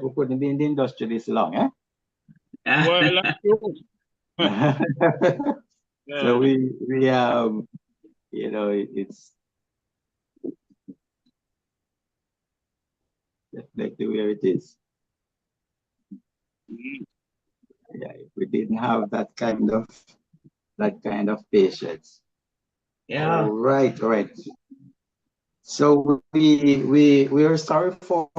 we couldn't be in the industry this long, eh? Well, that's true. So we you know, it's definitely where it is. Yeah, if we didn't have that kind of patience. Yeah. All right. So we are sorry for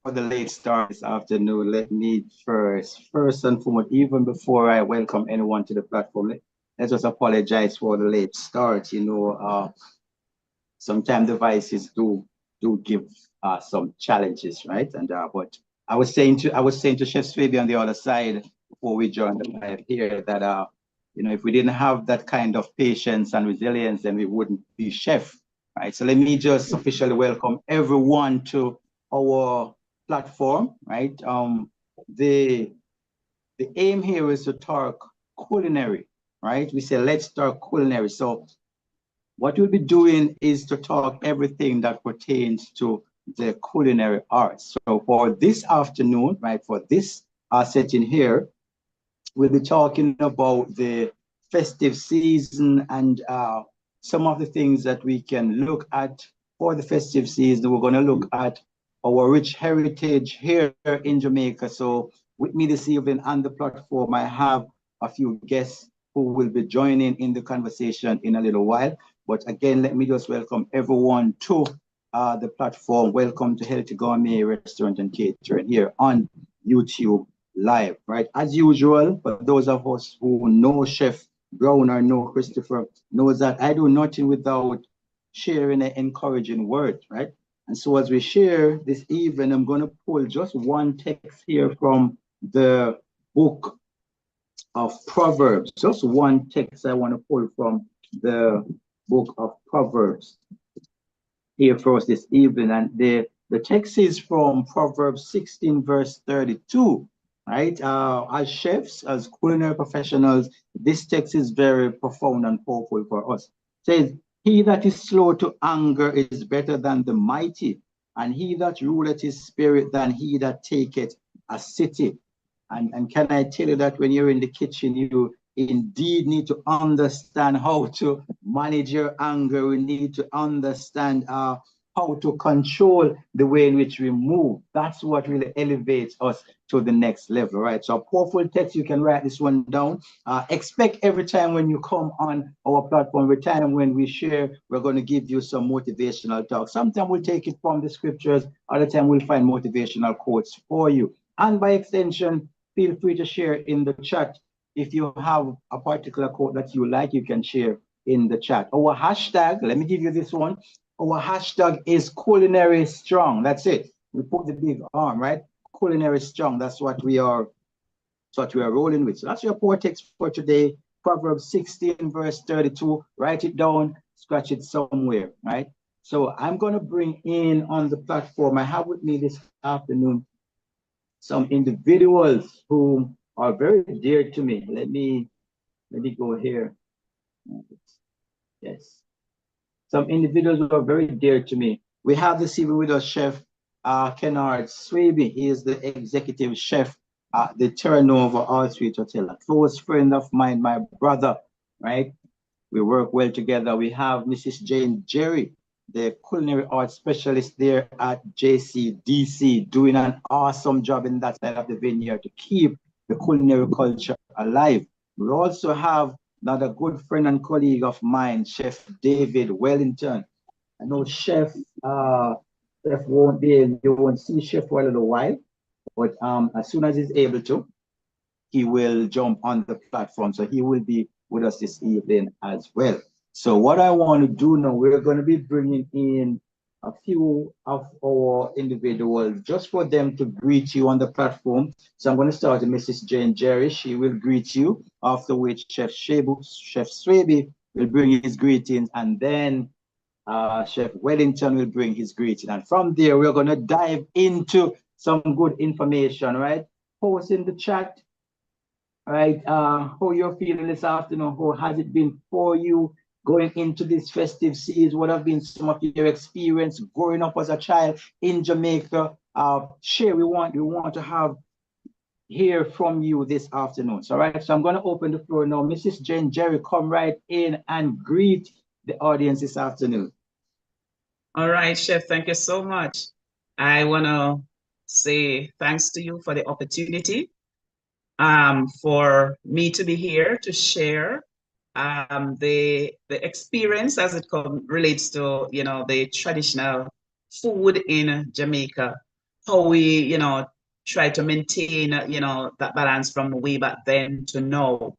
the late start this afternoon. Let me first and foremost, even before I welcome anyone to the platform, let's just apologize for the late start. You know, sometimes devices do give some challenges, right? And but I was saying to Chef Swaby on the other side before we joined the live here that you know, if we didn't have that kind of patience and resilience, then we wouldn't be chef, right? So let me just officially welcome everyone to our platform, right? The aim here is to talk culinary, right? We say let's talk culinary. So what we'll be doing is to talk everything that pertains to the culinary arts. So for this afternoon, right, for this setting here, we'll be talking about the festive season and some of the things that we can look at for the festive season. We're going to look at our rich heritage here in Jamaica. So with me this evening on the platform, I have a few guests who will be joining in the conversation in a little while. But again, let me just welcome everyone to the platform. Welcome to Healthy Gourmet Restaurant and Catering here on YouTube Live, right? As usual, for those of us who know Chef Brown or know Christopher, knows that I do nothing without sharing an encouraging word, right? And so as we share this evening, I'm going to pull just one text here from the book of Proverbs. Just one text I want to pull from the book of Proverbs here for us this evening. And the text is from Proverbs 16, verse 32, right? As chefs, as culinary professionals, this text is very profound and powerful for us. It says, he that is slow to anger is better than the mighty, and he that ruleth his spirit than he that taketh a city. And can I tell you that when you're in the kitchen, you indeed need to understand how to manage your anger. We need to understand how to control the way in which we move. That's what really elevates us to the next level, right? So a powerful text, you can write this one down. Expect every time when you come on our platform, every time when we share, we're going to give you some motivational talk. Sometimes we'll take it from the scriptures, other time we'll find motivational quotes for you. And by extension, feel free to share in the chat. If you have a particular quote that you like, you can share in the chat. Our hashtag, let me give you this one. Our hashtag is culinary strong. That's it. We put the big arm, right? Culinary strong. That's what we are rolling with. So that's your poor text for today. Proverbs 16, verse 32. Write it down, scratch it somewhere, right? So I'm going to bring in on the platform, I have with me this afternoon some individuals who are very dear to me. Let me go here. Yes. Some individuals who are very dear to me. We have this evening with us Chef Kennard Swaby. He is the executive chef at the Turnover All Suite Hotel. A close friend of mine, my brother, right? We work well together. We have Mrs. Jane Jerry, the culinary arts specialist there at JCDC, doing an awesome job in that side of the vineyard to keep the culinary culture alive. We also have another good friend and colleague of mine, Chef David Wellington. I know Chef won't be, you won't see Chef for a little while, but as soon as he's able to, he will jump on the platform. So he will be with us this evening as well. So what I want to do now, we're going to be bringing in a few of our individuals just for them to greet you on the platform. So I'm going to start with Mrs. Jane Jerry. She will greet you, after which Chef Swaby will bring his greetings, and then Chef Wellington will bring his greeting. And from there, we're going to dive into some good information, right? Post in the chat, right? How you're feeling this afternoon? How has it been for you going into this festive season? What have been some of your experience growing up as a child in Jamaica? Shay, we want to hear from you this afternoon. So, all right, so I'm going to open the floor now. Mrs. Jane Jerry, come right in and greet the audience this afternoon. All right, Chef, thank you so much. I want to say thanks to you for the opportunity, for me to be here to share the experience as it relates to, the traditional food in Jamaica, how we, try to maintain, that balance from way back then to now.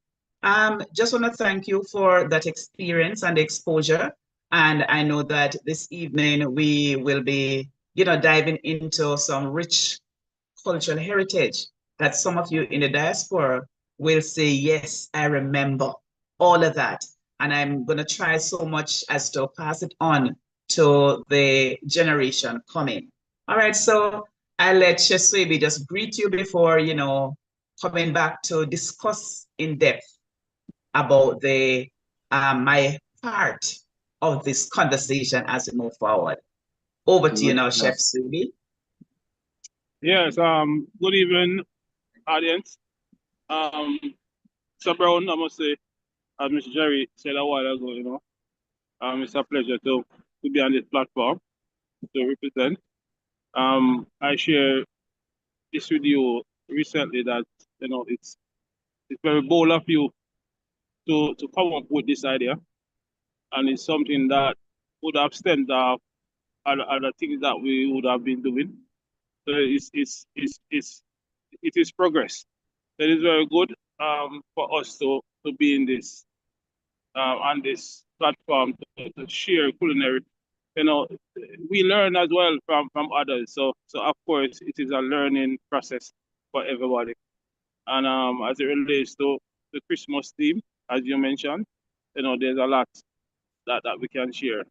Just want to thank you for that experience and exposure. And I know that this evening we will be, diving into some rich cultural heritage that some of you in the diaspora will say, yes, I remember all of that. And I'm going to try so much as to pass it on to the generation coming. All right, so I'll let Cheswebi just greet you before, coming back to discuss in depth about the my part of this conversation as we move forward. Over to you now, Chef Subi. Yes, good evening, audience. So Brown, I must say, as Mr. Jerry said a while ago, it's a pleasure to be on this platform to represent. I share this with you recently that, it's very bold of you to come up with this idea, and it's something that would have stemmed off other things that we would have been doing. So it is progress. It is very good for us to be in this on this platform to share culinary. We learn as well from others. So of course it is a learning process for everybody. And as it relates to the Christmas theme, as you mentioned, there's a lot that we can share.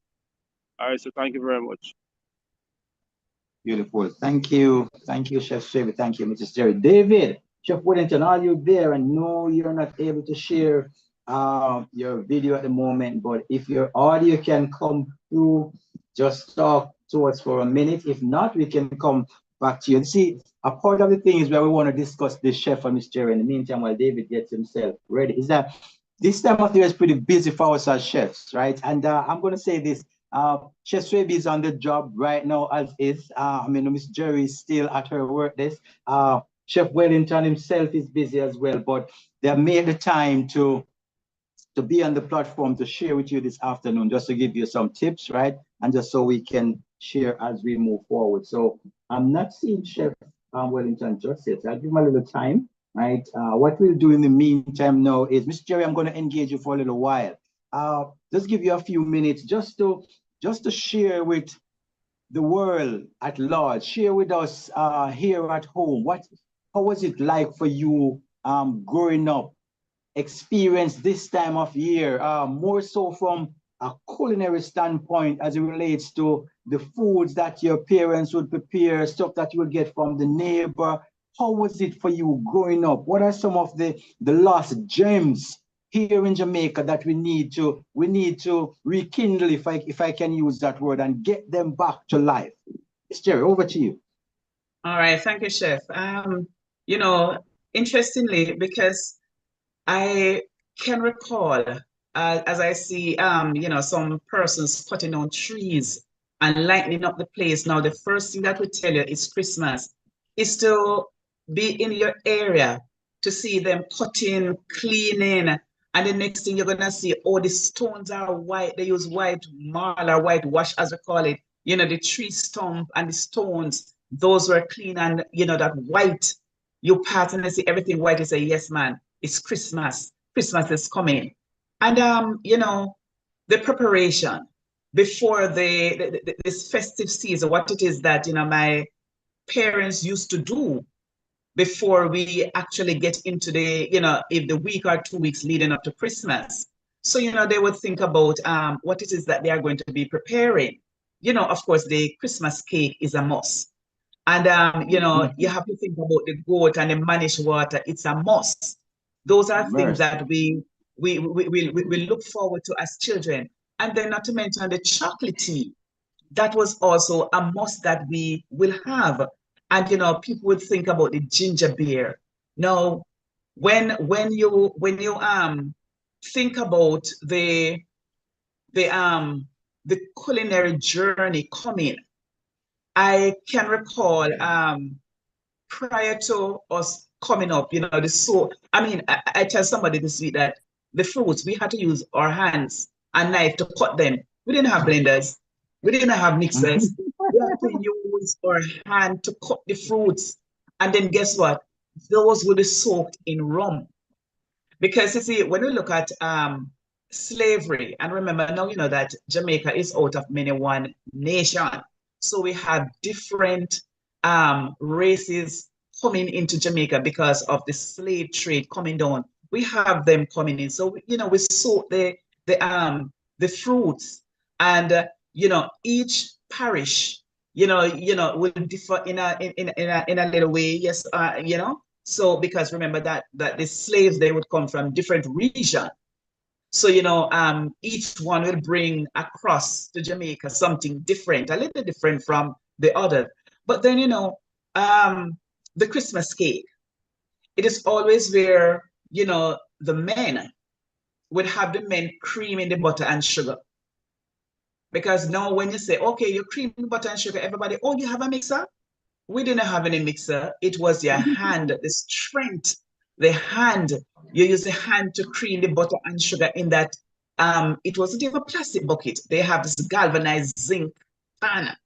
All right, so thank you very much. Beautiful. Thank you. Thank you, Chef Shavy. Thank you, Mrs. Jerry. David, Chef Wellington, are you there? And no, you're not able to share your video at the moment, but if your audio can come through, just talk to us for a minute. If not, we can come back to you. See, a part of the thing is where we want to discuss the chef and Mr. Jerry in the meantime while David gets himself ready, is that this time of year is pretty busy for us as chefs, right? And I'm going to say this. Chef Swaby is on the job right now as is. Miss Jerry is still at her work desk. Chef Wellington himself is busy as well, but they have made the time to be on the platform to share with you this afternoon, just to give you some tips, right? And just so we can share as we move forward. So I'm not seeing Chef Wellington just yet. So I'll give him a little time, right? What we'll do in the meantime now is, Mr. Jerry, I'm going to engage you for a little while. Just give you a few minutes just to share with the world at large, share with us here at home. How was it like for you growing up, experience this time of year, more so from a culinary standpoint as it relates to the foods that your parents would prepare, stuff that you would get from the neighbor. How was it for you growing up? What are some of the lost gems here in Jamaica that we need to rekindle, if I can use that word, and get them back to life? It's Jerry, over to you. All right, thank you, Chef. Interestingly, because I can recall as I see some persons cutting down trees and lighting up the place. Now, the first thing that we tell you is Christmas is to be in your area, to see them cutting, cleaning, and the next thing you're gonna see, oh, the stones are white. They use white marl or whitewash, as we call it. The tree stump and the stones, those were clean, and that white. You pass and they see everything white. You say, yes, man, it's Christmas. Christmas is coming, and the preparation before this festive season. What it is that my parents used to do before we actually get into if the week or 2 weeks leading up to Christmas. So, they would think about what it is that they are going to be preparing. Of course, the Christmas cake is a must. And, you have to think about the goat and the mannish water. It's a must. Those are things that we look forward to as children. And then not to mention the chocolate tea. That was also a must that we will have And people would think about the ginger beer. Now, when you think about the culinary journey coming, I can recall prior to us coming up, I tell somebody this week that the fruits, we had to use our hands and knife to cut them. We didn't have blenders. We didn't have mixers. We had to use our hand to cut the fruits. And then guess what? Those would be soaked in rum. Because you see, when we look at slavery, and remember now, that Jamaica is out of many one nation. So we have different races coming into Jamaica because of the slave trade coming down. We have them coming in. So, we soak the fruits, and each parish, will differ in a little way. Yes, So because remember that the slaves, they would come from different regions. So, each one will bring across to Jamaica something different, a little different from the other. But then, the Christmas cake, it is always where, the men would have the men cream in the butter and sugar. Because now when you say, okay, you cream the butter and sugar, everybody, oh, you have a mixer? We didn't have any mixer. It was your hand, the strength, the hand. You use the hand to cream the butter and sugar in that. It wasn't even a plastic bucket. They have this galvanized zinc pan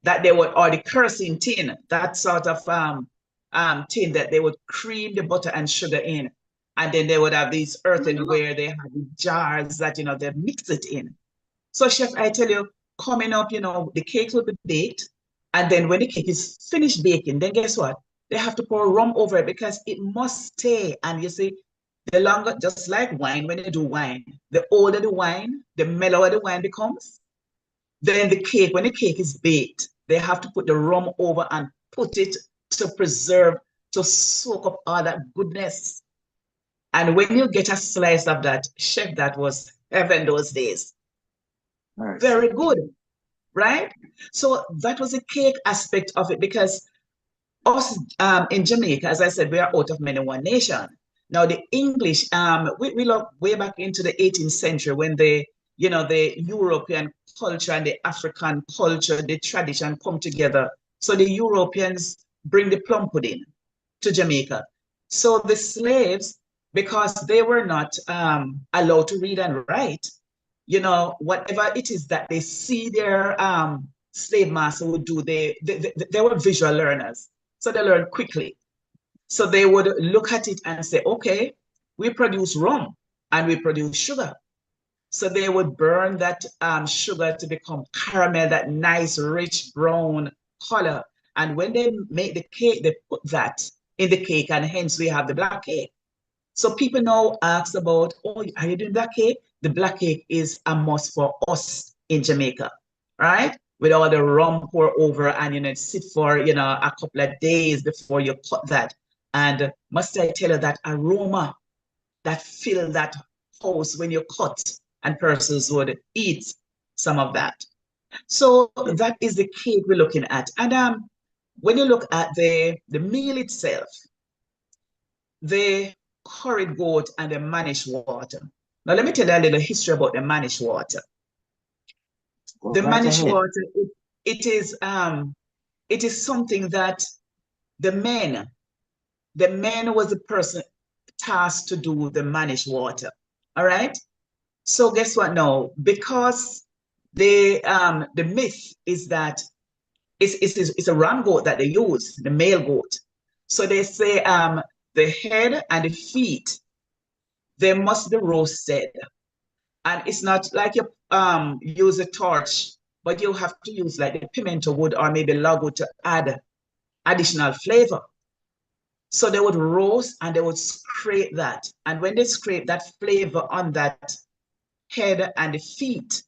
that they would, or the kerosene tin, that sort of tin that they would cream the butter and sugar in. And then they would have these earthenware, they have the jars that, they mix it in. So, chef, I tell you, coming up, the cakes will be baked. And then when the cake is finished baking, then guess what? They have to pour rum over it because it must stay. And you see, the longer, just like wine, when you do wine, the older the wine, the mellower the wine becomes. Then the cake, when the cake is baked, they have to put the rum over and put it to preserve, to soak up all that goodness. And when you get a slice of that, chef, that was heaven those days. Nice. Very good, right? So that was a cake aspect of it, because us in Jamaica, as I said, we are out of many one nation. Now the English, we look way back into the 18th century when the European culture and the African culture, the tradition come together. So the Europeans bring the plum pudding to Jamaica. So the slaves, because they were not allowed to read and write, whatever it is that they see their slave master would do, they were visual learners. So they learned quickly. So they would look at it and say, okay, we produce rum and we produce sugar. So they would burn that sugar to become caramel, that nice, rich brown color. And when they make the cake, they put that in the cake, and hence we have the black cake. So people now ask about, oh, are you doing black cake? The black cake is a must for us in Jamaica, right? With all the rum pour over, and sit for a couple of days before you cut that. And must I tell you, that aroma that fill that house when you cut, and persons would eat some of that. So that is the cake we're looking at. And when you look at the meal itself, the curried goat and the mannish water. Now let me tell you a little history about the mannish water. The Right mannish ahead. water, it is something that the men was the person tasked to do the mannish water. All right. So guess what now? Because the myth is that it's a ram goat that they use, the male goat. So they say the head and the feet, they must be roasted. And it's not like you use a torch, but you have to use like the pimento wood or maybe log wood to add additional flavor. So they would roast and they would scrape that. And when they scrape that flavor on that head and the feet,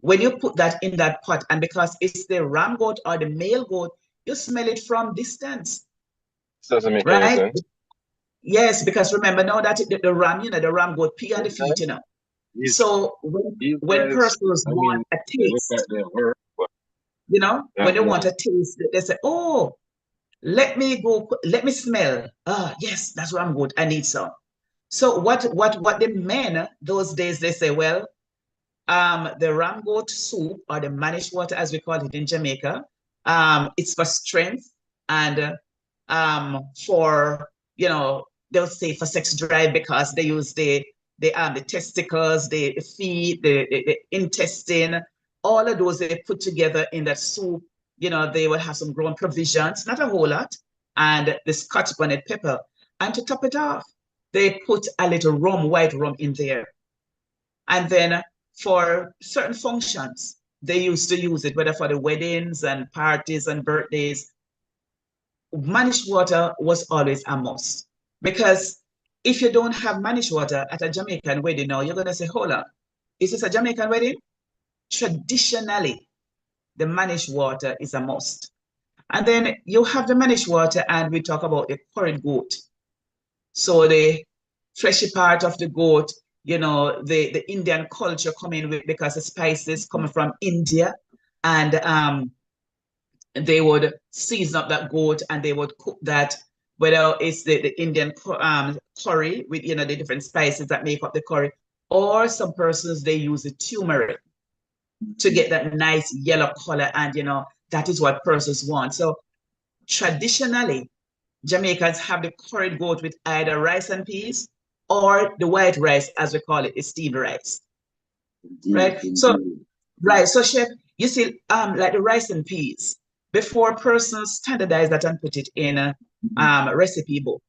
when you put that in that pot, and because it's the ram goat or the male goat, you smell it from distance, Doesn't make any right? sense. Yes, because remember now that the ram, the ram goat pee on the feet, These, So these when guys, persons I want mean, a they look taste, at their work, but when they want yeah, a taste, they say, oh, Let me go, let me smell. Ah, yes, that's what I'm good. I need some. So what the men those days, they say, well, the ram goat soup, or the mannish water as we call it in Jamaica, it's for strength and for, they'll say for sex drive, because they use the testicles, the feet, the intestine, all of those they put together in that soup. They will have some grown provisions, not a whole lot, and the Scotch bonnet pepper. And to top it off, they put a little rum, white rum in there. And then for certain functions, they used to use it, whether for the weddings and parties and birthdays. Mannish water was always a must. Because if you don't have mannish water at a Jamaican wedding now, you're going to say, hold on, is this a Jamaican wedding? Traditionally, the mannish water is a must. And then you have the mannish water, and we talk about the curried goat. So the fleshy part of the goat, the Indian culture coming with, because the spices coming from India, and they would season up that goat and they would cook that, whether it's the Indian curry with, the different spices that make up the curry, or some persons, they use the turmeric to get that nice yellow color, and, that is what persons want. So traditionally, Jamaicans have the curried goat with either rice and peas or the white rice, as we call it, the steamed rice. Indeed, Right? So, right. So, chef, you see, like the rice and peas, before persons standardize that and put it in a recipe book,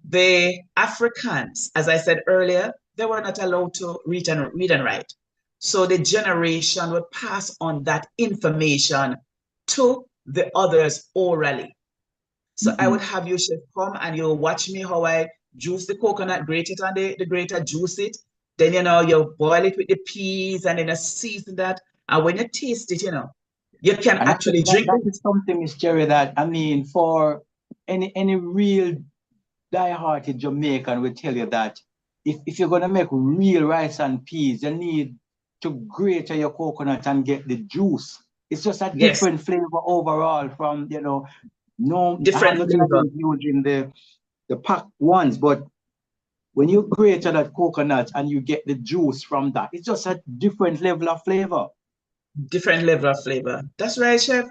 the Africans, as I said earlier, they were not allowed to read and write. So the generation would pass on that information to the others orally. So I would have you, chef, come and you'll watch me how I juice the coconut, grate it on the grater, juice it. Then, you boil it with the peas and then you season that. And when you taste it, you can And actually drink that it. is something, Miss Jerry, that I mean, for any real die-hearted Jamaican will tell you that if you're gonna make real rice and peas, you need to grate your coconut and get the juice. It's just a Yes, different flavor overall from, no, I'm different not flavor. using the packed ones, but when you grate that coconut and you get the juice from that, it's just a different level of flavor. Different level of flavor. That's right, chef.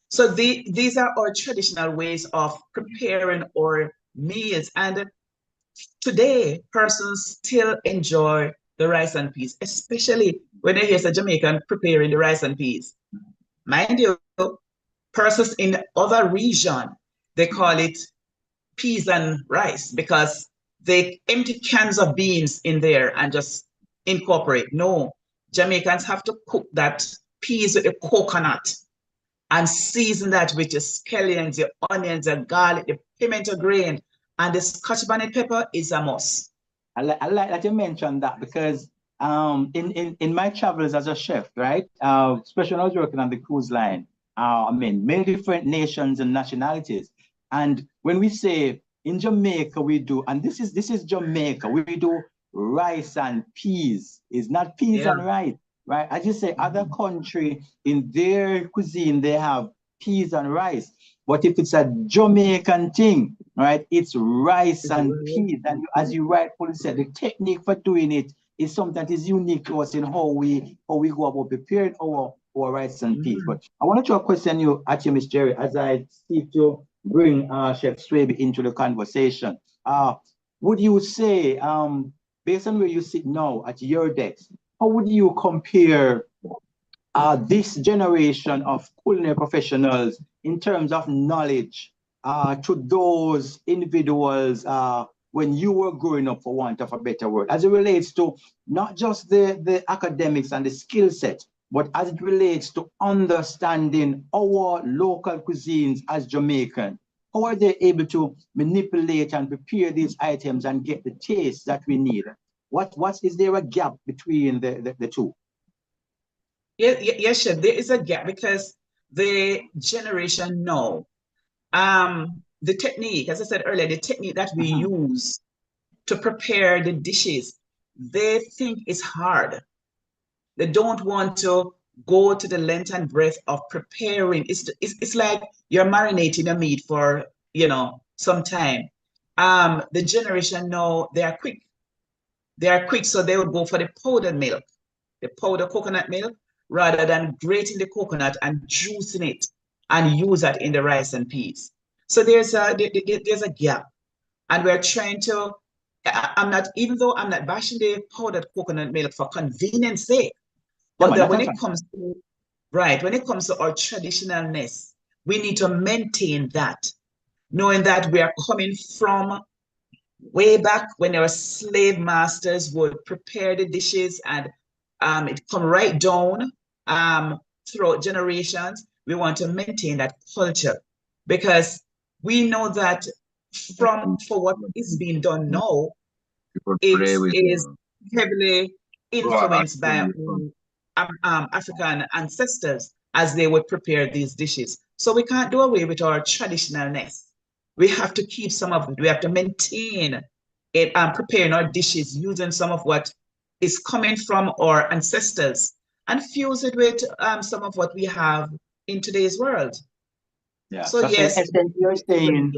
So these are our traditional ways of preparing our meals. And today, persons still enjoy the rice and peas, especially when they hear a Jamaican preparing the rice and peas. Mind you, persons in other region, they call it peas and rice, because they empty cans of beans in there and just incorporate. No, Jamaicans have to cook that peas with the coconut and season that with your scallions, your onions, your garlic, the pimento grain, and the Scotch bonnet pepper is a must. I like that you mentioned that, because in my travels as a chef, right? Especially when I was working on the cruise line, I mean, many different nations and nationalities. And when we say in Jamaica, we do, and this is Jamaica, we do rice and peas. It's not peas Yeah. and rice, right? As you say, other country in their cuisine, they have peas and rice. But if it's a Jamaican thing, right, it's rice and peas. And as you rightfully said, the technique for doing it is something that is unique to us in how we go about preparing our rice and peas. But I want to throw a question at you, Miss Jerry, as I seek to bring Chef Swaby into the conversation. Would you say, based on where you sit now at your desk, how would you compare this generation of culinary professionals in terms of knowledge to those individuals when you were growing up, for want of a better word, as it relates to not just the academics and the skill set, but as it relates to understanding our local cuisines as Jamaican? How are they able to manipulate and prepare these items and get the taste that we need? Is there a gap between the two? Yes, chef, there is a gap, because the generation now, the technique, as I said earlier, the technique that we use to prepare the dishes, they think it's hard. They don't want to go to the length and breadth of preparing. It's like you're marinating a meat for, some time. The generation now, they are quick. They are quick, so they would go for the powdered milk, the powdered coconut milk, rather than grating the coconut and juicing it and use that in the rice and peas. So there's a gap, and we're trying to. I'm not, even though I'm not bashing the powdered coconut milk for convenience sake, Yeah, but man, that that's when what it comes to right, when it comes to our traditionalness, we need to maintain that, knowing that we are coming from way back when our slave masters would prepare the dishes, and it come right down throughout generations. We want to maintain that culture because we know that for what is being done now, People it play with is heavily raw influenced by African ancestors as they would prepare these dishes. So we can't do away with our traditionalness. We have to keep some of it. We have to maintain it, preparing our dishes using some of what is coming from our ancestors and fuse it with some of what we have in today's world. Yeah. So So in yes, essence, you're saying,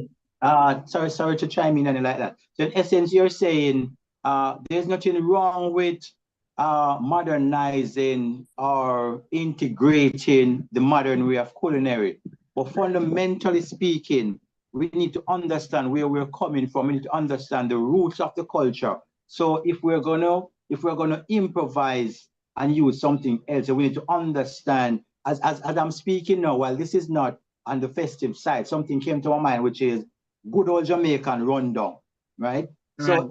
sorry to chime in on it like that. So in essence, you're saying, there's nothing wrong with modernizing or integrating the modern way of culinary. But fundamentally speaking, we need to understand where we're coming from. We need to understand the roots of the culture. So if we're gonna improvise and use something else, we need to understand, as I'm speaking now, while this is not on the festive side, something came to my mind, which is good old Jamaican rundown, right? So right,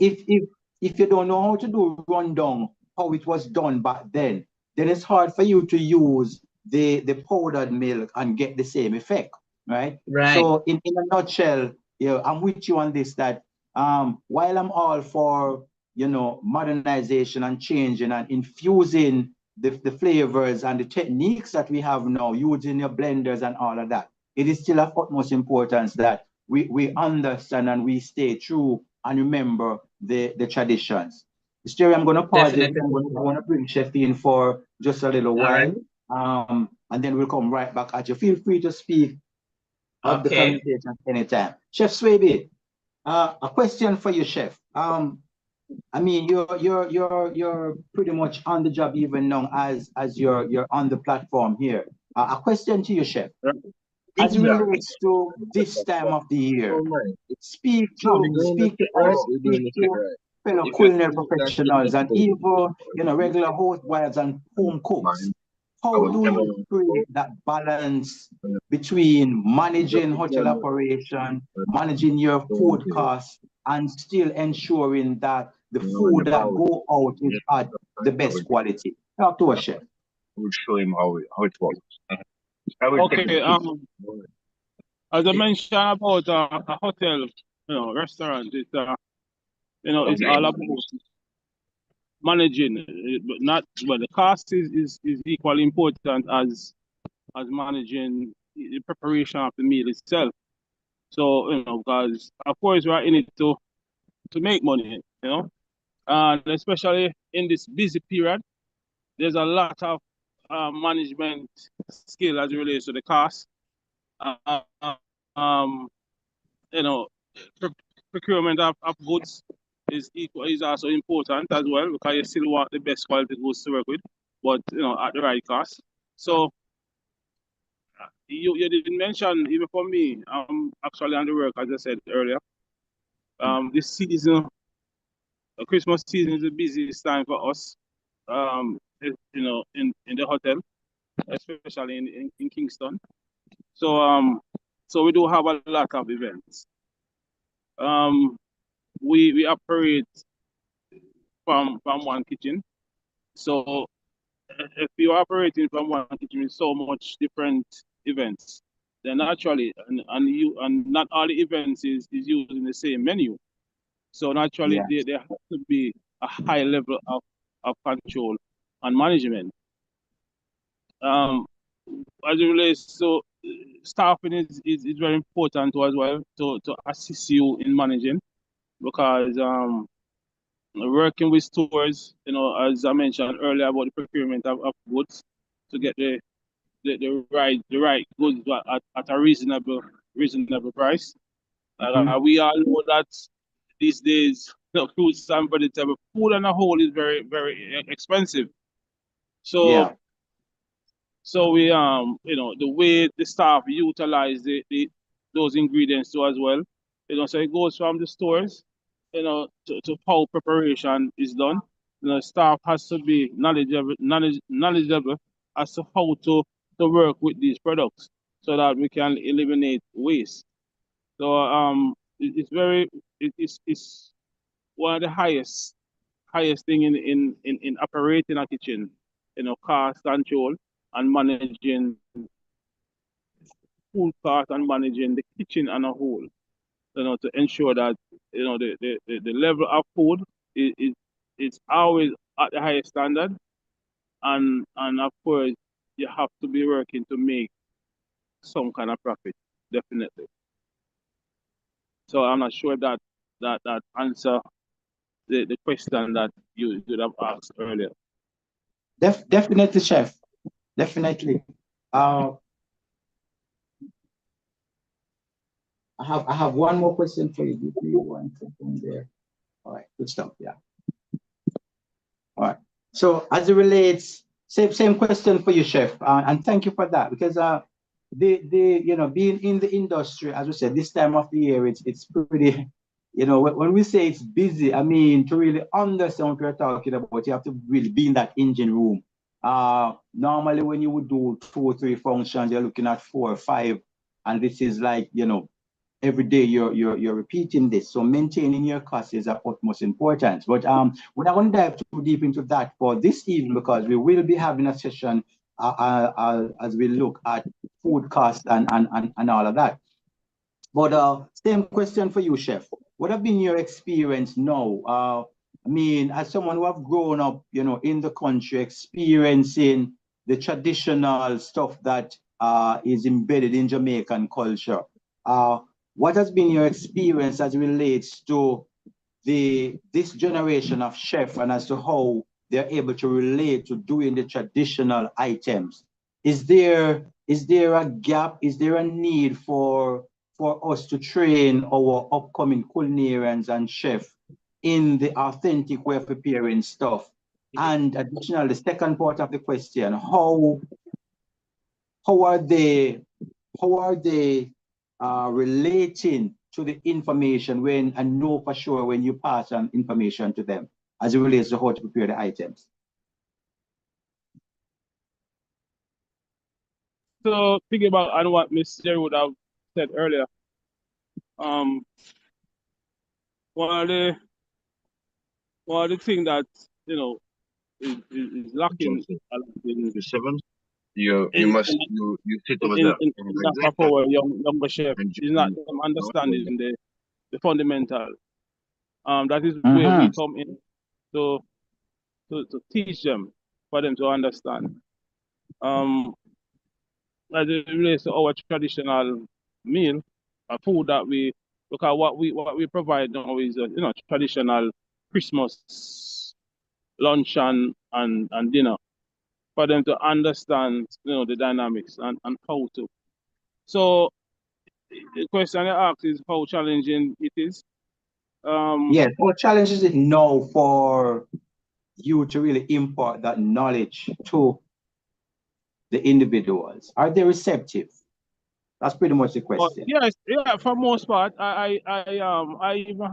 if you don't know how to do rundown, how it was done back then it's hard for you to use the powdered milk and get the same effect, right? right, So in a nutshell, I'm with you on this, that while I'm all for modernization and changing and infusing the flavors and the techniques that we have now, using your blenders and all of that, it is still of utmost importance that we understand and we stay true and remember the traditions. Sterry, I'm going to pause it. definitely. I want to bring Chef in for just a little All right. while, and then we'll come right back at you. Feel free to speak of the Okay. conversation anytime. Chef Swaby, a question for you, Chef. I mean, you're pretty much on the job even now as you're on the platform here. A question to you, Chef. As it relates to this time of the year, oh man. speak No, we're to doing speak to this right. us, We're speak doing this to right. fellow If you culinary think that you professionals and can even regular housewives and home cooks. mind, I How would do never you create that balance between managing hotel operation, managing your food costs, and still ensuring that the food that go out is at the best quality? Talk to us, Chef. I would show him how it works. I would take Okay. him. As I mentioned about a hotel, restaurant, it's all about managing, but not well. The cost is equally important as managing the preparation of the meal itself. So because of course we are in it to make money, and especially in this busy period, there's a lot of management skill as it relates to the cost. Uh, um, you know, pro- procurement of goods is also important as well, because you still want the best quality goods to work with, but at the right cost. So you didn't mention, even for me, actually on the work, as I said earlier. This season, Christmas season, is the busiest time for us. In the hotel, especially in Kingston. So so we do have a lot of events. Um, we operate from one kitchen. So if you're operating from one kitchen with so much different events, then naturally, and not all the events is using the same menu. So naturally, Yeah. there has to be a high level of control and management. Um, as it relates to staffing is very important as well to assist you in managing, because working with stores, as I mentioned earlier about the procurement of goods, to get the right goods at a reasonable price. We all know that these days the fruits and vegetable food on a whole is very expensive. So Yeah. so we the way the staff utilize those ingredients too as well. So it goes from the stores, to how preparation is done. Staff has to be knowledgeable as to how to work with these products so that we can eliminate waste. So it's very it's one of the highest thing in operating a kitchen, cost control and managing food cost and managing the kitchen on a whole, to ensure that the level of food is it's always at the highest standard, and of course you have to be working to make some kind of profit, definitely. So I'm not sure that answer the question that you would have asked earlier. Definitely, chef. Definitely. I have one more question for you. Give me 1 second there. All right, good stuff. Yeah. All right. So as it relates, same question for you, chef, and thank you for that, because the being in the industry, as we said, this time of the year, it's pretty, when we say it's busy, I mean, to really understand what we're talking about, you have to really be in that engine room. Normally when you would do 2 or 3 functions, you're looking at 4 or 5, and this is like, every day you're repeating this. So maintaining your costs is of utmost importance. But we're not going to dive too deep into that for this evening, because we will be having a session as we look at food costs and all of that. But same question for you, chef. What have been your experience now? I mean, as someone who have grown up, in the country, experiencing the traditional stuff that is embedded in Jamaican culture. What has been your experience as it relates to this generation of chef, and as to how they're able to relate to doing the traditional items? Is there a gap? Is there a need for us to train our upcoming culinarians and chefs in the authentic way of preparing stuff? And additionally, the second part of the question, how are they relating to the information when, and know for sure when you pass on information to them as it relates to how to prepare the items? So thinking about on what Miss Jerry would have said earlier, um, one of the thing that is lacking Joseph, a lot in the seven. You in must in, you sit over in, there in, and in like that that of our younger chef and is not join them our program. understanding the fundamental. That is where we Mm-hmm. come in to teach them, for them to understand. Um, as it relates to our traditional meal, food that we look at, what we provide now is traditional Christmas lunch and dinner, for them to understand the dynamics and how to. So the question I ask is how challenging it is. Yes, what challenge is it now for you to really impart that knowledge to the individuals? Are they receptive? That's pretty much the But question. yes, yeah, for most part, I even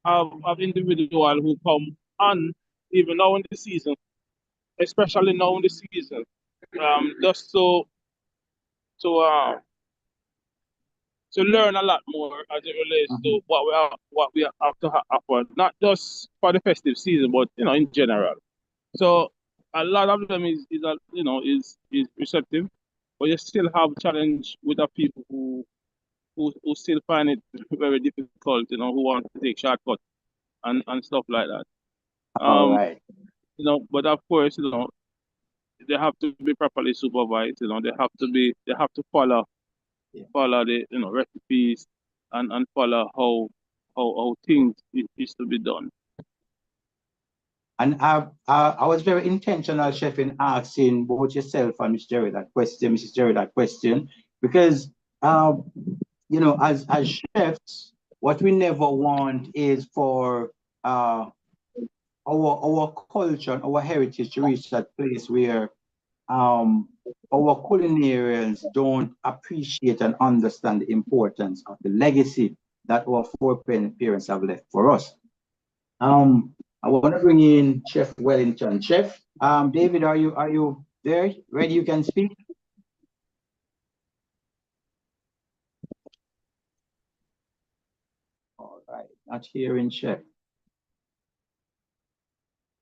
have individual who come on even now in the season, especially now in the season, just to learn a lot more as it relates Mhm. to what we have to offer, not just for the festive season, but in general. So a lot of them is receptive, but you still have challenge with the people who still find it very difficult, who want to take shortcuts and stuff like that. All Um, right. but of course, they have to be properly supervised. They have to follow Yeah. the recipes and follow how things is to be done. And I was very intentional, chef, in asking both yourself and Miss Jerry that question, Mrs. Jerry that question, because you know, as chefs, what we never want is for our culture and our heritage to reach that place where um, our culinarians don't appreciate and understand the importance of the legacy that our foreparents have left for us. I want to bring in Chef Wellington. Chef, David, are you there? Ready? You can speak. All right, not hearing Chef.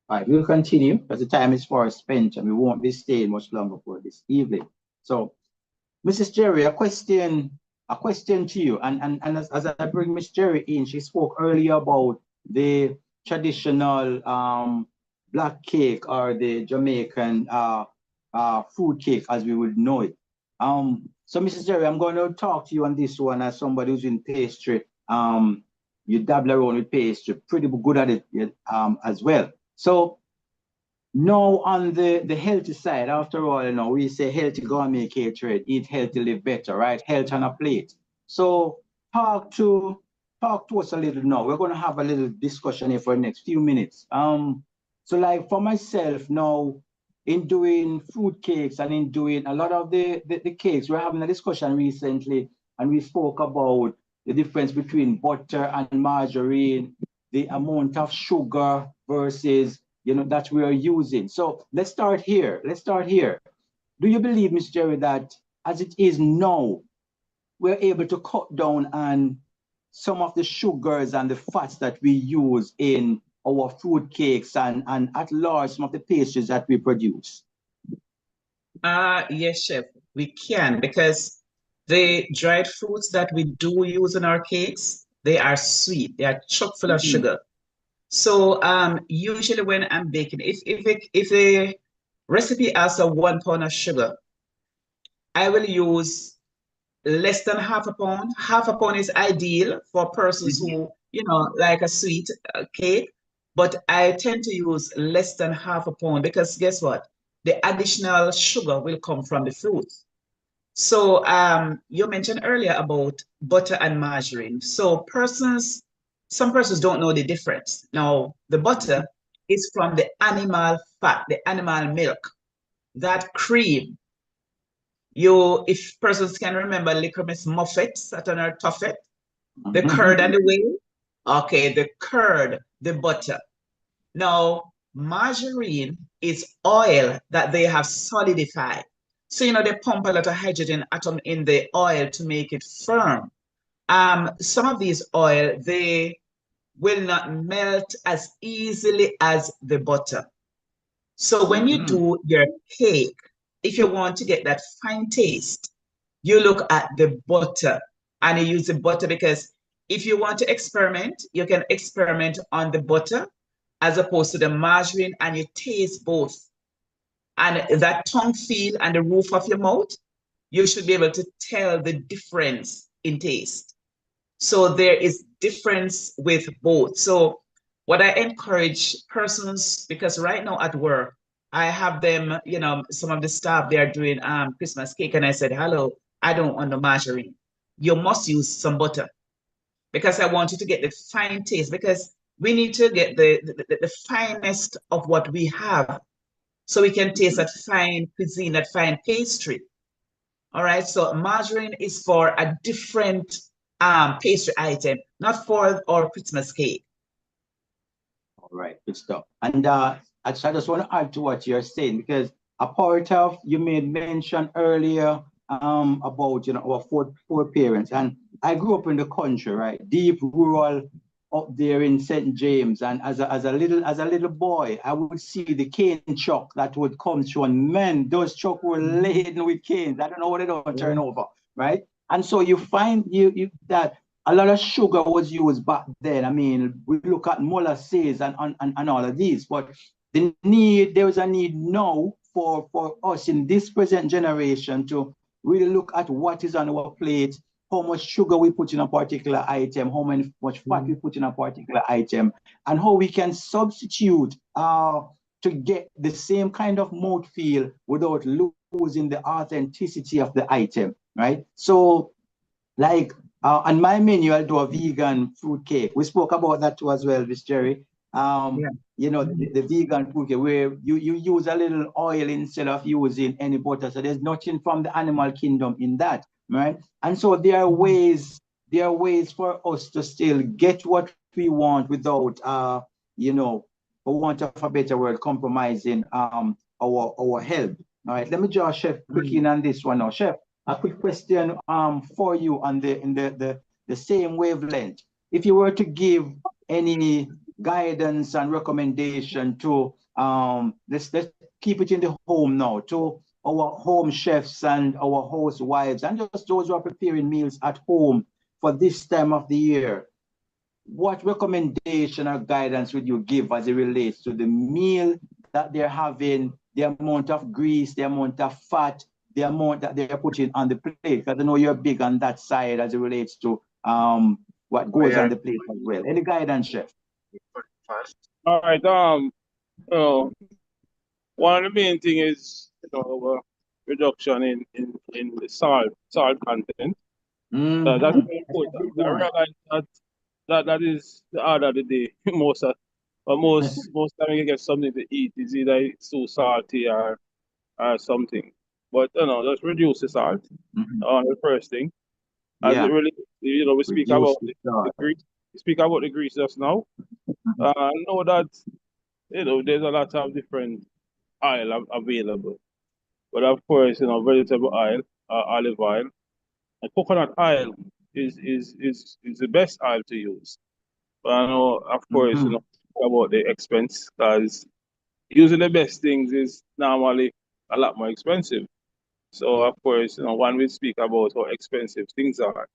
All right, we'll continue because the time is far spent and we won't be staying much longer for this evening. So, Mrs. Jerry, a question to you. And as I bring Miss Jerry in, she spoke earlier about the traditional black cake or the Jamaican fruit cake as we would know it. So Mrs. Jerry, I'm going to talk to you on this one as somebody who's in pastry. You dabble around with pastry, pretty good at it as well. So now on the healthy side, after all, you know, we say healthy gourmet catering, eat healthy, live better, right? Health on a plate. So talk to us a little now. We're going to have a little discussion here for the next few minutes. So like for myself now, in doing fruit cakes and in doing a lot of the cakes, we're having a discussion recently, and we spoke about the difference between butter and margarine, the amount of sugar versus, you know, that we are using. So let's start here. Let's start here. Do you believe, Ms. Jerry, that as it is now, we're able to cut down on some of the sugars and the fats that we use in our fruit cakes and at large some of the pastries that we produce? Yes, chef, we can, because the dried fruits that we do use in our cakes, they are sweet. They are chock full of Mhm. sugar. So usually when I'm baking, if the recipe has a 1 pound of sugar, I will use less than half a pound. Half a pound is ideal for persons Mhm. who, you know, like a sweet cake. But I tend to use less than half a pound because guess what? The additional sugar will come from the fruit. So you mentioned earlier about butter and margarine. So some persons don't know the difference. Now, the butter is from the animal fat, the animal milk, that cream. If persons can remember Licorice Muffets at our Tuffet, the curd and the whey. Okay, the curd, the butter. Now, margarine is oil that they have solidified. So, you know, they pump a lot of hydrogen atom in the oil to make it firm. Some of these oil, they will not melt as easily as the butter. So when you Mhm. do your cake, if you want to get that fine taste, you look at the butter and you use the butter because if you want to experiment, you can experiment on the butter as opposed to the margarine and you taste both. And that tongue feel and the roof of your mouth, you should be able to tell the difference in taste. So there is difference with both. So what I encourage persons, because right now at work, I have them, you know, some of the staff, they are doing Christmas cake. And I said, hello, I don't want no margarine. You must use some butter because I want you to get the fine taste because we need to get the finest of what we have so we can taste that fine cuisine, that fine pastry. All right, so margarine is for a different pastry item, not for our Christmas cake. All right, good stuff. And I just want to add to what you're saying because a part of you made mention earlier about, you know, our four parents, and I grew up in the country, right, deep rural up there in St. James, and as a little boy, I would see the cane truck that would come through, and man, those trucks were laden with canes. I don't know what they don't turn over, right? And so you find that a lot of sugar was used back then. I mean, we look at molasses and all of these, but there is a need now for us in this present generation to really look at what is on our plate how much sugar we put in a particular item, much fat we put in a particular item, and how we can substitute to get the same kind of mouthfeel without losing the authenticity of the item, right? So, like on my menu, I'll do a vegan fruit cake. We spoke about that too as well, Miss Jerry. Yeah. You know, the vegan fruit cake where you use a little oil instead of using any butter. So there's nothing from the animal kingdom in that, right? And so there are ways for us to still get what we want without you know, for want of a better word, compromising our health. All right, let me just chef quick in on this one now. Chef, a quick question for you on the same wavelength. If you were to give any guidance and recommendation to let's keep it in the home now, to our home chefs and our housewives and just those who are preparing meals at home for this time of the year, what recommendation or guidance would you give as it relates to the meal that they're having, the amount of grease, the amount of fat, the amount that they're putting on the plate? Because I know you're big on that side as it relates to what goes on the plate as well. Any guidance, chef? All right. One of the main thing is, reduction in the salt content. That's very important. I realize that is the order of the day. Most time you get something to eat, it's either it's too salty or something. But just reduce the salt on the first thing. As it really, we speak about the grease. We speak about the grease just now. I know that there's a lot of different oil available, but of course, vegetable oil, olive oil, and coconut oil is the best oil to use. But I know, of course, about the expense, because using the best things is normally a lot more expensive. So of course, one will speak about how expensive things are.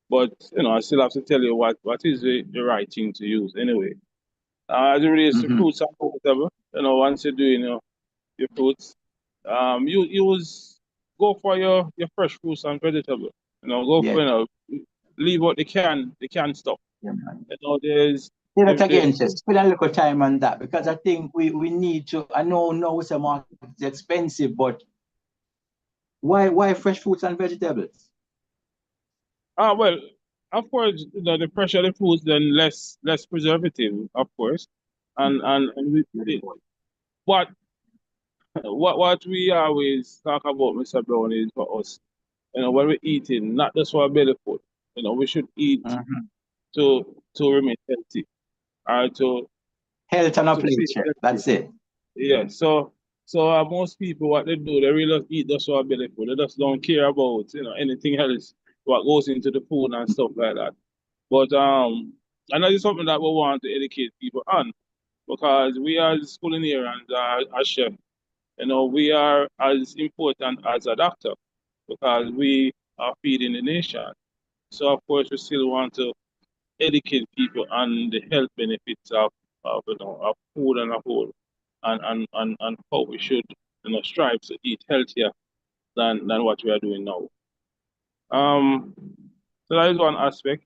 But I still have to tell you what is the right thing to use anyway. As it relates to fruits and whatever, once you're doing your fruits, you use go for your fresh fruits and vegetables. Go for leave out the canned stuff. Yeah, man. There's Say that again, just spend a little time on that, because I think we need to. I know it's a market, it's expensive, but why fresh fruits and vegetables? Well, of course, the fresher the foods, then less preservative, of course, and what what we always talk about, Mr. Brown, is for us, when we're eating, not just for our belly food. We should eat to remain healthy, or to Health on a to plate, stay chef. healthy. That's it. Yeah. So most people, what they do, they really eat just for our belly food. They just don't care about anything else, what goes into the food and stuff like that. But and that is something that we want to educate people on, because we as culinarians, as chef, we are as important as a doctor, because we are feeding the nation. So of course we still want to educate people on the health benefits of food and a whole, and how we should strive to eat healthier than what we are doing now. Um, so that is one aspect.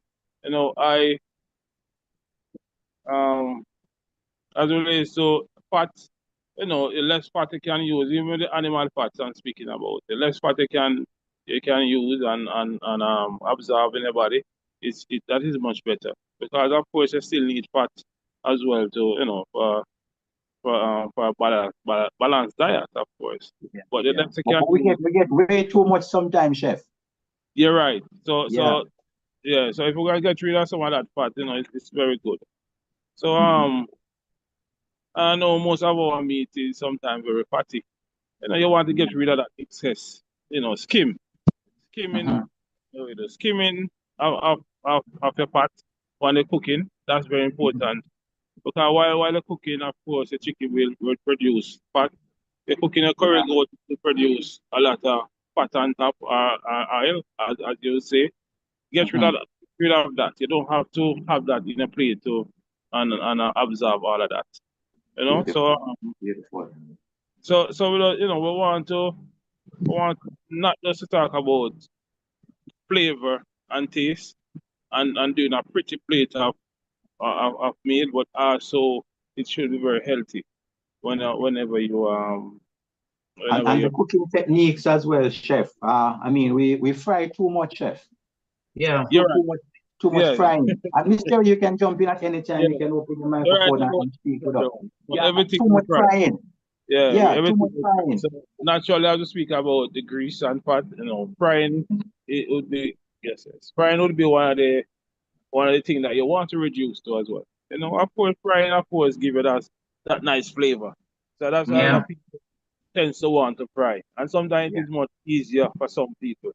I as it relates to fat, the less fat you can use, even the animal fats I'm speaking about, the less fat you can use and absorb in the body, that is much better. Because of course you still need fat as well to for a balanced diet, of course. Yeah. But the less you can But we use, get way too much sometimes, chef. you're right. So Yeah. so if we're gonna get rid of some of that fat, it's very good. So I know most of our meat is sometimes very fatty. You want to get rid of that excess, skimming, the skimming of your pot when you're cooking. That's very important, because while you're cooking, of course, the chicken will produce fat. You're cooking a curry goat to produce a lot of fat on top, oil, as you say. Get rid of that. You don't have to have that in a plate to and absorb all of that. So Beautiful. so we want not just to talk about flavor and taste and doing a pretty plate of meal, but also it should be very healthy whenever you And the cooking techniques as well, chef. I mean, we fry too much, chef. Yeah. You're Too right. much, too much Yeah, frying. And Mister, you can jump in at any time. yeah. You can open the You're right microphone about and speak that, with us. bro. But Yeah, everything too we much fry. frying. Yeah, Yeah, too everything much we fry. frying. So naturally, I have to speak about the grease and fat. Frying it would be yes, yes. Frying would be one of the things that you want to reduce to as well. Of course, frying, of course, give it that nice flavor. So that's why a lot Yeah. of people tends to want to fry. And sometimes it Yeah. is much easier for some people.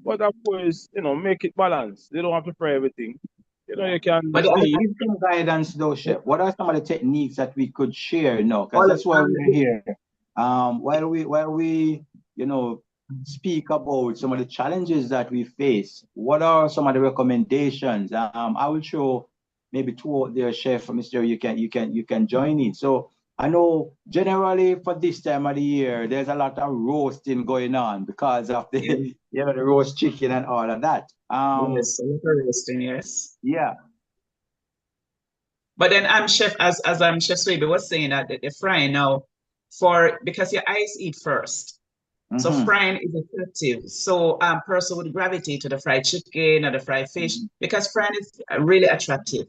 But of course, make it balanced. They don't have to fry everything. You can But To steam. give some guidance though, chef, what are some of the techniques that we could share now? Because all that's why we're here. While we speak about some of the challenges that we face, what are some of the recommendations? I will show maybe two out there, chef, Mr. You can join in. So I know generally for this time of the year, there's a lot of roasting going on because of yeah. the the roast chicken and all of that. Yes, a little roasting, yes. Yeah. But then I'm chef as I'm Chef Swaby was saying that the frying now because your eyes eat first. So Mm-hmm. frying is effective. So person would gravitate to the fried chicken or the fried fish because frying is really attractive.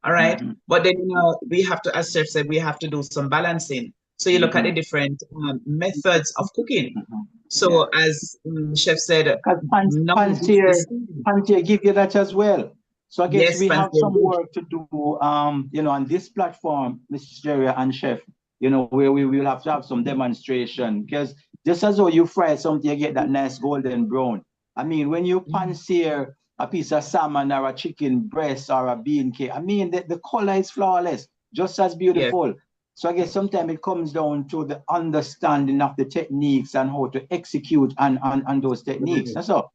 All right. Mm-hmm. But then we have to, as Chef said, we have to do some balancing. So you look at the different methods of cooking. Mm-hmm. So as Chef said, Because now Pantier give you that as well. So I guess yes, we have fancy. some work to do, on this platform, Mr. Jerry and Chef, where we will have to have some demonstration. Because just as though you fry something, you get that nice golden brown. I mean, when you pan-sear a piece of salmon or a chicken breast or a bean cake, I mean, the color is flawless, just as beautiful. So I guess sometimes it comes down to the understanding of the techniques and how to execute on those techniques. That's all.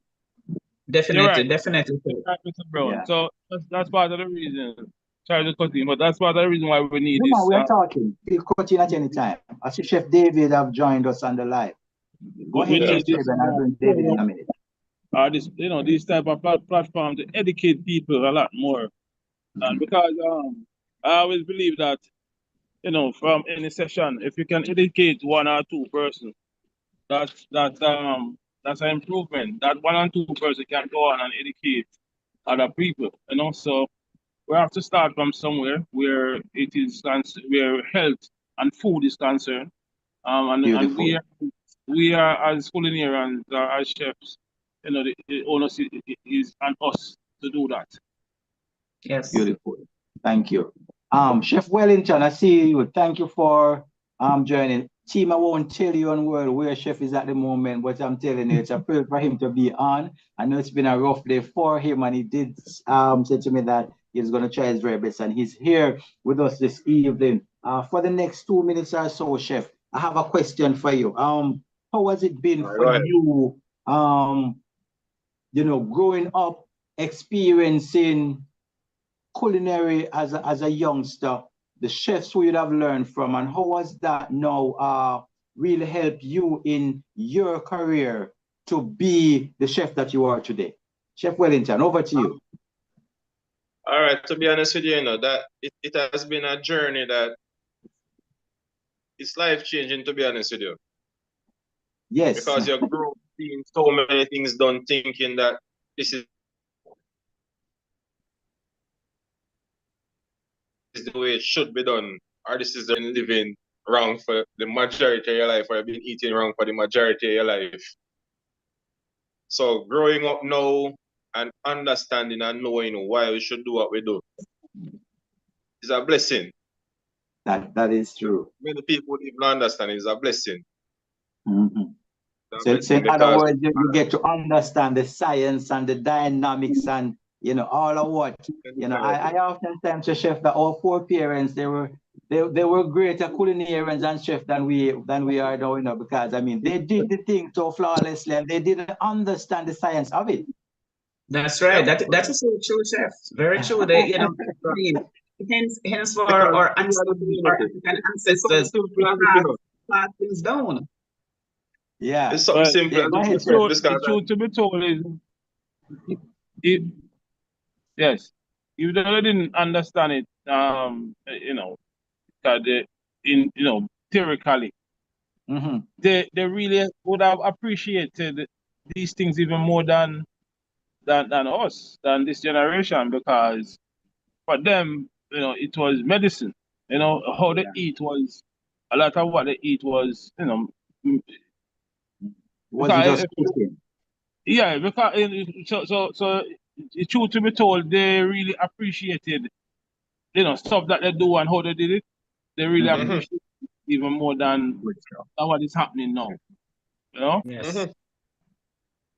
You're right. Definitely. You're right, Mr. Brown. Yeah. So that's part of the reason. Sorry to cut in, but that's part of the reason why we need No, man, this. we are talking. Feel cut in at any time. I see Chef David have joined us on the live. Go We ahead, need Chef this. David, and I'll bring David in a minute. These type of platform to educate people a lot more. Because I always believe that from any session, if you can educate one or two persons, that's an improvement. That one or two person can go on and educate other people. So we have to start from somewhere where where health and food is concerned. And Beautiful. we are as culinarians, as chefs, the onus is on us to do that. Yes. Beautiful. Thank you. Chef Wellington, I see you. Thank you for joining. Team, I won't tell you on world where Chef is at the moment, but I'm telling you, it's a privilege for him to be on. I know it's been a rough day for him, and he did say to me that he's going to try his very best, and he's here with us this evening. For the next 2 minutes or so, Chef, I have a question for you. How has it been for you, growing up, experiencing culinary as a youngster, the chefs who you'd have learned from, and how has that now really helped you in your career to be the chef that you are today? Chef Wellington, over to you. All right, to be honest with you, that it has been a journey that it's life-changing, to be honest with you. Yes. Because you grow up seeing so many things done, thinking that this is the way it should be done, or this is the living wrong for the majority of your life, or you've been eating wrong for the majority of your life. So growing up now and understanding and knowing why we should do what we do is a blessing. That is true. Many people would even understand it's a blessing. So in other words, you get to understand the science and the dynamics and all of what I oftentimes say, chef, that our foreparents they were greater culinarians and chef than we are now, because I mean they did the thing so flawlessly and they didn't understand the science of it. That's right. That is so true, chef. Very true. They hence for our African ancestors pass things down. Yeah. It's something simple. The truth to be told is If, yes, if they didn't understand it, you know, that they, theoretically, Mm-hmm. they really would have appreciated these things even more than us, than this generation, because for them, it was medicine. How they Yeah. eat was a lot of what they eat was, mm, It wasn't because just cooking. yeah, because so it's true to be told, they really appreciated, stuff that they do and how they did it. They really Mm-hmm. Mm-hmm. appreciate it even more Good stuff. than what is happening now. You know? Yes. Mm-hmm.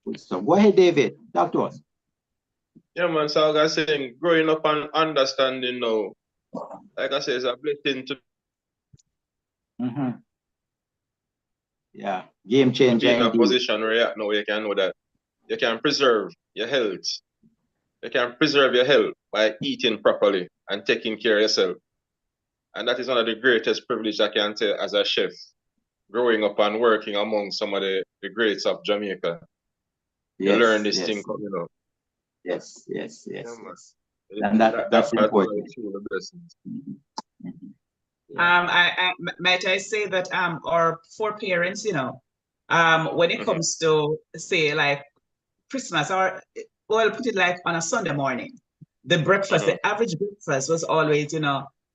Good stuff. Go ahead, David. Talk to us. Yeah, man. So like I saying, growing up and understanding now, like I say, it's a blessing Mm-hmm. Yeah. Game to changer be in a indeed. position where you know you can know that you can preserve your health. You can preserve your health by eating properly and taking care of yourself. And that is one of the greatest privilege I can say as a chef, growing up and working among some of the greats of Jamaica. You learn Yes, this thing yes, coming up. yes, yes, Yeah, yes, man. yes. And that's That's one of important. the true blessings. Mhm. Mhm. Yeah. Might I say that our foreparents, when it Mm-hmm. comes to say like Christmas or well, put it like on a Sunday morning, the breakfast, Mm-hmm. the average breakfast was always,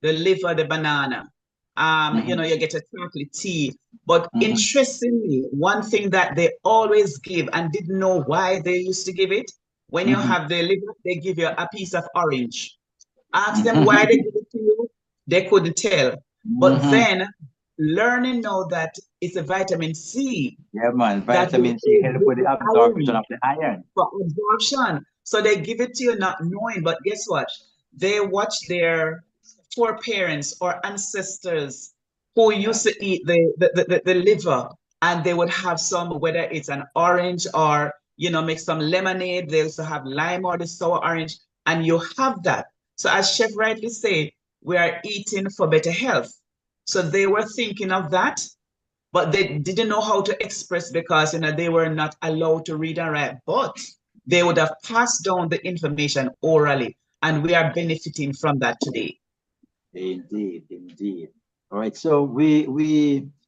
the liver, the banana. Mhm. You get a chocolate tea. But Mhm. interestingly, one thing that they always give and didn't know why they used to give it, when you Mhm. have the liver, they give you a piece of orange. Ask them why they Mhm. give it to you. They couldn't tell. But Mhm. then learning now that it's a vitamin C Yeah, man. that will Vitamin C aid help with with the the absorption iron of the iron. for absorption. So they give it to you not knowing, but guess what? They watch their foreparents or ancestors who Yeah. used to eat the liver, and they would have some, whether it's an orange or, make some lemonade. They also have lime or the sour orange, and you have that. So as Chef rightly say, we are eating for better health. So they were thinking of that, but they didn't know how to express because they were not allowed to read and write, but they would have passed down the information orally, and we are benefiting from that today. Indeed, indeed. All right, so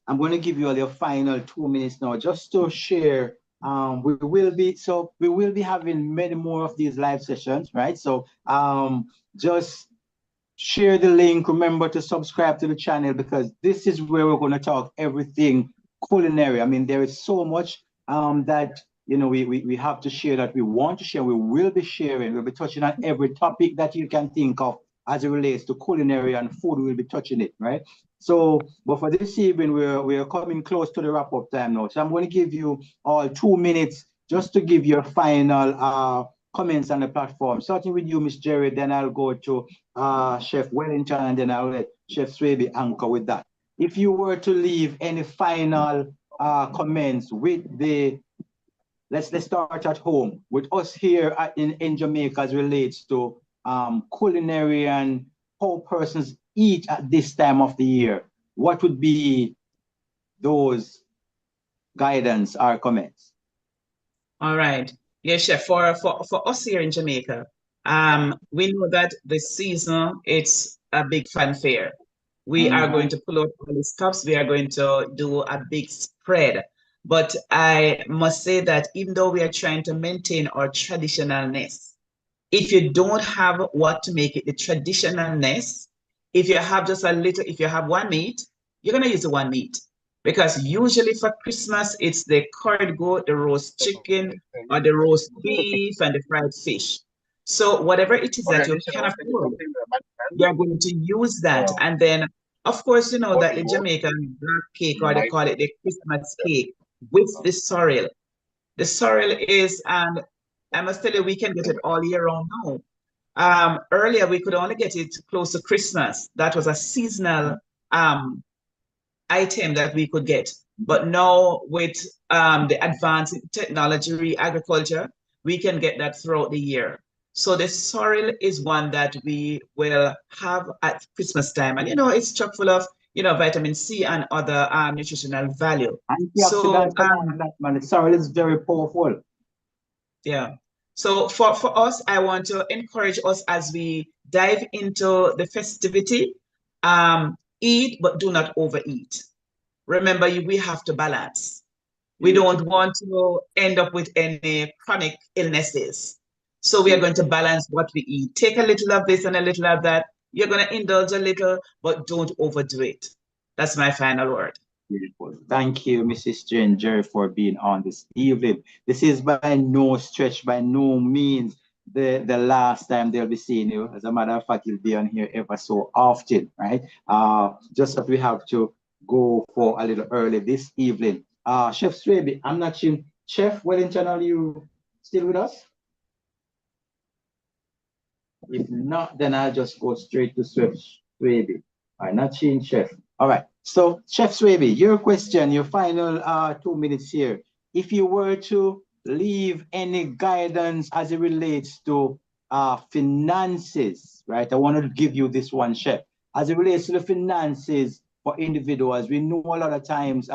I'm going to give you all your final 2 minutes now, just to share. We will be having many more of these live sessions, right? So just share the link. Remember to subscribe to the channel, because this is where we're going to talk everything culinary. I mean, there is so much that we have to share, that we want to share. We will be sharing. We'll be touching on every topic that you can think of as it relates to culinary and food. We'll be touching it, right? So, but for this evening, we're coming close to the wrap up time now. So I'm going to give you all 2 minutes just to give your final comments on the platform. Starting with you, Miss Jerry, then I'll go to Chef Wellington, and then I'll let Chef Swaby anchor with that. If you were to leave any final comments with let's start at home with us here in Jamaica as relates to culinary and how persons eat at this time of the year. What would be those guidance or comments? All right. Yes, Chef, for us here in Jamaica, we know that the season, it's a big fanfare. We are going Mhm. to pull out all the stops. We are going to do a big spread. But I must say that even though we are trying to maintain our traditionalness, if you don't have what to make it the traditionalness, if you have just a little, if you have one meat, you're going to use the one meat. Because usually for Christmas, it's the curried goat, the roast chicken, or the roast beef, and the fried fish. So whatever it is that you can afford, you're going to use that. And then, of course, you know that the Jamaican black cake, or they call it the Christmas cake, with the sorrel. The sorrel is, and I must tell you, we can get it all year round now. Earlier, we could only get it close to Christmas. That was a seasonal um, item that we could get. But now, with the advance in technology, agriculture, we can get that throughout the year. So the sorrel is one that we will have at Christmas time. And, it's chock full of, vitamin C and other nutritional value. So, Antioxidants and all that, man. The sorrel is very powerful. yeah. So for us, I want to encourage us as we dive into the festivity, eat, but do not overeat. Remember, we have to balance. We don't want to end up with any chronic illnesses. So we are going to balance what we eat. Take a little of this and a little of that. You're going to indulge a little, but don't overdo it. That's my final word. Beautiful. Thank you, Mrs. Ginger, for being on this evening. This is by no stretch, by no means the last time they'll be seeing you. As a matter of fact, you'll be on here ever so often, right? Just that we have to go for a little early this evening. Chef Swaby, I'm not sure. Chef Wellington, are you still with us? If not, then I'll just go straight to Chef Swaby. All right, not change Chef. All right. So, Chef Swaby, your question, your final 2 minutes here. If you were to leave any guidance as it relates to finances, right? I want to give you this one, Chef. As it relates to the finances for individuals, we know a lot of times,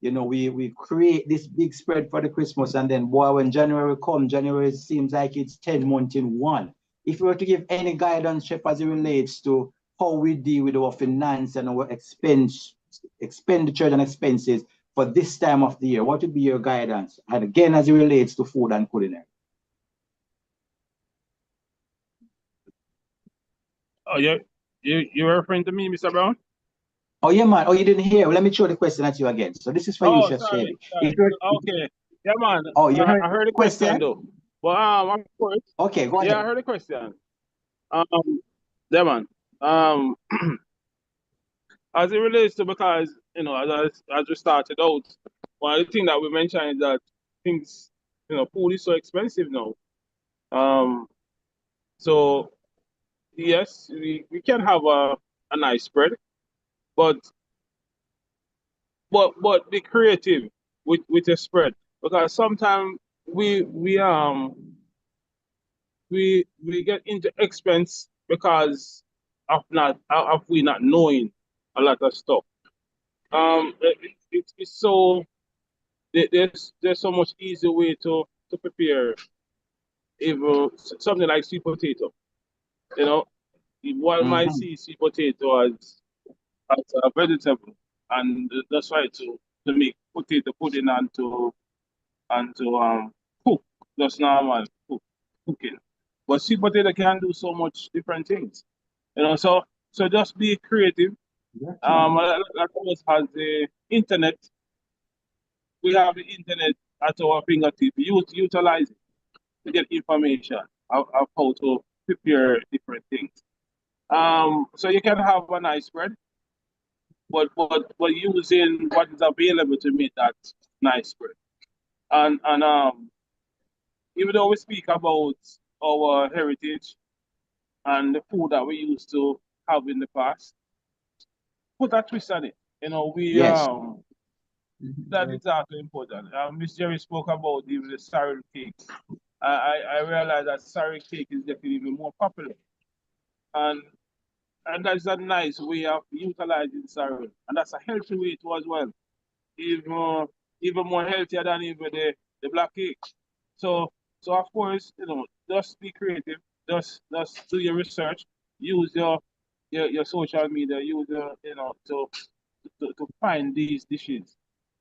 we create this big spread for the Christmas, and then, boy, when January comes, January seems like it's 10 months in one. If you were to give any guidance, Chef, as it relates to how we deal with our finance and our expenditure and expenses for this time of the year, what would be your guidance? And again, as it relates to food and culinary. Oh, you're referring to me, Mr. Brown? Oh, yeah, man. Oh, you didn't hear. Well, let me throw the question at you again. So this is for you, Chef Sorry. Swaby. Okay. Yeah, man. Oh, you heard I heard the question though. But of course. Okay, go ahead. Yeah, I heard the question. Yeah, man. As it relates to, because as we started out, one of the things that we mentioned is that things, food is so expensive now. So yes, we can have a nice spread, but be creative with a spread, because sometimes we get into expense because of we not knowing a lot of stuff. It's so there's so much easy way to prepare even something like sweet potato. One might see sweet potato as a vegetable, and that's why to make potato pudding and to cook just normal cooking. But sweet potato can do so much different things. So just be creative. A lot of us has the internet. We have the internet at our fingertip. Utilize it to get information of how to prepare different things. So you can have a nice spread, but using what is available to make that nice spread. And even though we speak about our heritage and the food that we used to have in the past, put a twist on it. Yes. That is also important. Miss Jerry spoke about even the sorrel cake. I realized that sorrel cake is definitely even more popular, and that's a nice way of utilizing sorrel, and that's a healthy way too as well. Even more healthier than even the black cake. So of course, just be creative. Just do your research. Use your social media. Use to find these dishes.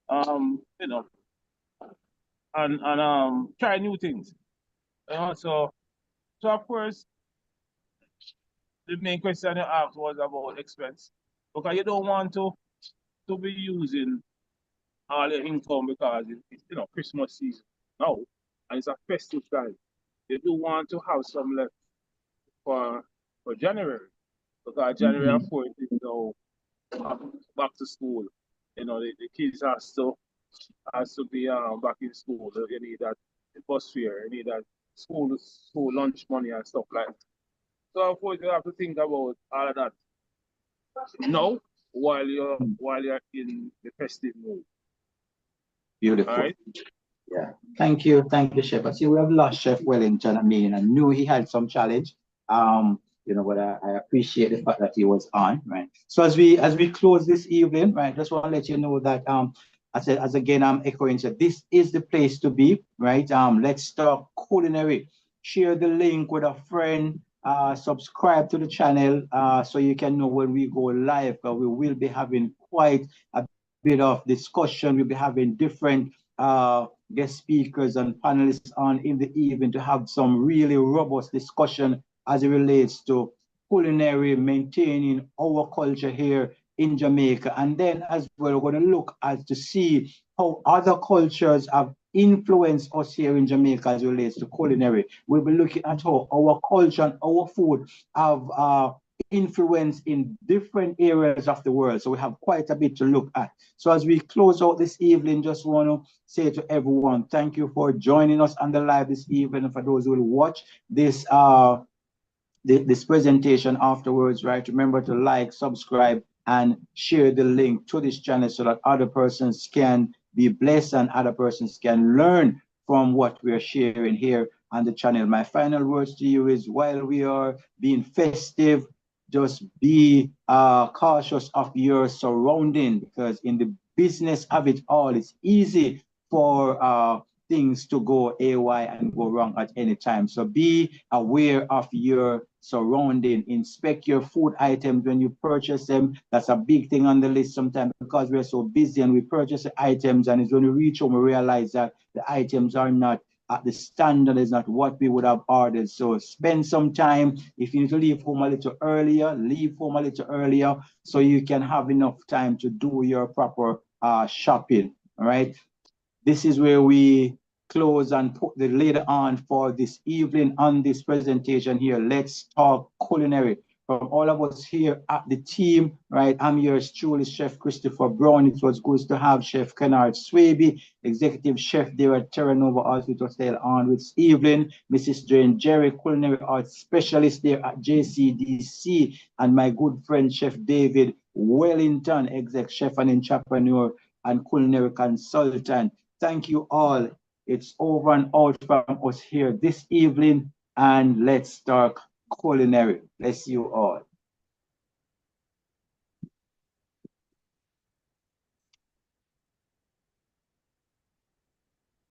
And try new things. So of course, the main question you asked was about expense, because you don't want to be using all your income, because it's Christmas season now, and it's a festive time. You do want to have some left for January, because January, of course, is back to school. The kids has to be back in school. You need that bus fare, you need that school lunch money and stuff like that. So of course you have to think about all of that now while you're in the festive mood. Beautiful. All right. Yeah. Thank you, Chef. I see we have lost Chef Wellington. I mean, I knew he had some challenge. But I appreciate the fact that he was on, right? So as we close this evening, right, just want to let you know that as again, I'm echoing, so this is the place to be, right? Let's talk culinary. Share the link with a friend. Subscribe to the channel so you can know when we go live. We will be having quite a bit of discussion. We'll be having different guest speakers and panelists on in the evening to have some really robust discussion as it relates to culinary, maintaining our culture here in Jamaica. And then as well, we're going to look at to see how other cultures have influenced us here in Jamaica as it relates to culinary. We'll be looking at how our culture and our food have influence in different areas of the world. So we have quite a bit to look at. So as we close out this evening, just want to say to everyone, thank you for joining us on the live this evening. And for those who will watch this this presentation afterwards, right? Remember to like, subscribe, and share the link to this channel so that other persons can be blessed and other persons can learn from what we're sharing here on the channel. My final words to you is, while we are being festive, just be cautious of your surrounding, because in the business of it all, it's easy for things to go AY and go wrong at any time. So be aware of your surrounding. Inspect your food items when you purchase them. That's a big thing on the list sometimes, because we're so busy and we purchase the items, and it's when we reach home we realize that the items are not at the standard, is not what we would have ordered. So spend some time. If you need to leave home a little earlier, leave home a little earlier so you can have enough time to do your proper shopping. All right. This is where we close and put the lid on for this evening on this presentation here. Let's talk culinary. From all of us here at the team, right? I'm yours truly, Chef Christopher Brown. It was good to have Chef Kennard Swaby, Executive Chef there at Terra Nova Hospital on this evening, Mrs. Jane Jerry, Culinary Arts Specialist there at JCDC, and my good friend Chef David Wellington, Exec Chef and Entrepreneur and Culinary Consultant. Thank you all. It's over and out from us here this evening, and let's talk culinary. Bless you all.